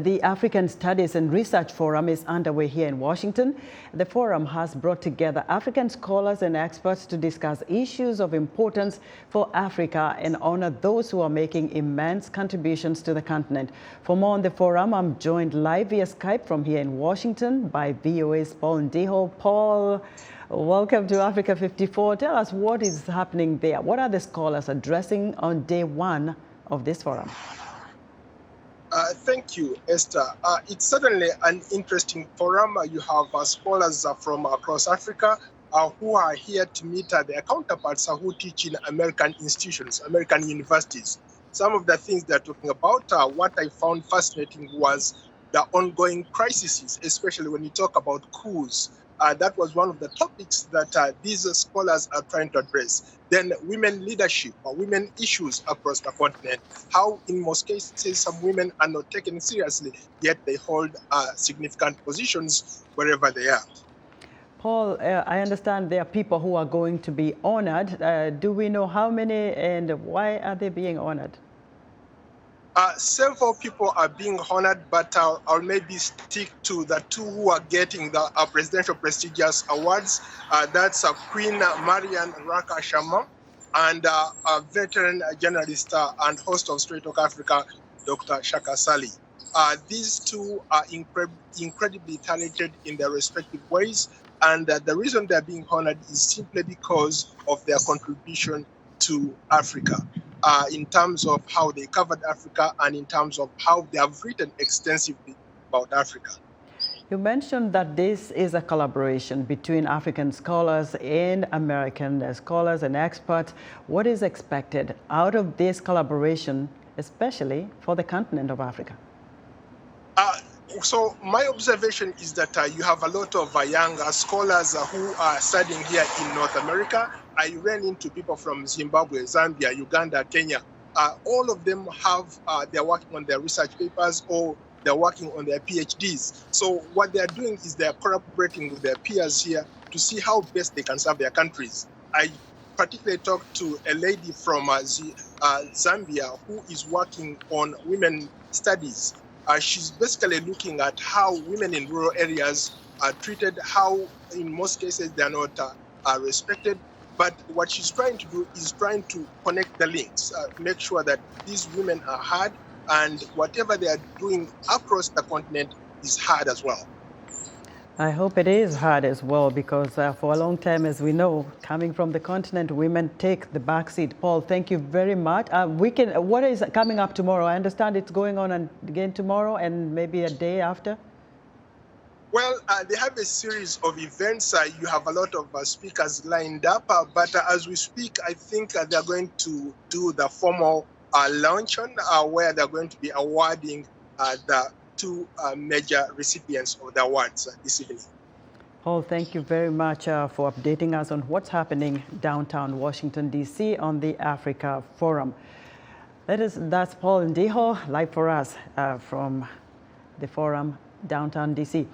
The African Studies and Research Forum is underway here in Washington. The forum has brought together African scholars and experts to discuss issues of importance for Africa and honor those who are making immense contributions to the continent. For more on the forum, I'm joined live via Skype from here in Washington by VOA's Paul Ndiho. Paul, welcome to Africa 54. Tell us what is happening there. What are the scholars addressing on day one of this forum? Thank you, Esther. It's certainly an interesting forum. You have scholars from across Africa who are here to meet their counterparts who teach in American institutions, American universities. Some of the things they're talking about, what I found fascinating was the ongoing crises, especially when you talk about coups. That was one of the topics that these scholars are trying to address. Then women leadership, women issues across the continent, how in most cases some women are not taken seriously, yet they hold significant positions wherever they are. Paul, I understand there are people who are going to be honored. Do we know how many and why are they being honored? Several people are being honored, but I'll maybe stick to the two who are getting the presidential prestigious awards. That's Queen Marian Raka Sharma and a veteran journalist and host of Straight Talk Africa, Dr. Shaka Ssali. These two are incredibly talented in their respective ways, and the reason they're being honored is simply because of their contribution to Africa. In terms of how they covered Africa and in terms of how they have written extensively about Africa. You mentioned that this is a collaboration between African scholars and American scholars and experts. What is expected out of this collaboration, especially for the continent of Africa? So my observation is that you have a lot of young scholars who are studying here in North America. I ran into people from Zimbabwe, Zambia, Uganda, Kenya. All of them have, they're working on their research papers or they're working on their PhDs. So what they're doing is they're collaborating with their peers here to see how best they can serve their countries. I particularly talked to a lady from Zambia who is working on women studies. She's basically looking at how women in rural areas are treated, how in most cases they're not respected. But what she's trying to do is trying to connect the links, make sure that these women are heard and whatever they are doing across the continent is heard as well. I hope it is hard as well, because for a long time, as we know, coming from the continent, women take the back seat. Paul, thank you very much. What is coming up tomorrow? I understand it's going on again tomorrow and maybe a day after? Well, they have a series of events. You have a lot of speakers lined up, but as we speak, I think they're going to do the formal luncheon where they're going to be awarding the two major recipients of the awards this evening. Paul, thank you very much for updating us on what's happening downtown Washington, D.C. on the Africa Forum. That's Paul Ndiho, live for us from the forum downtown D.C.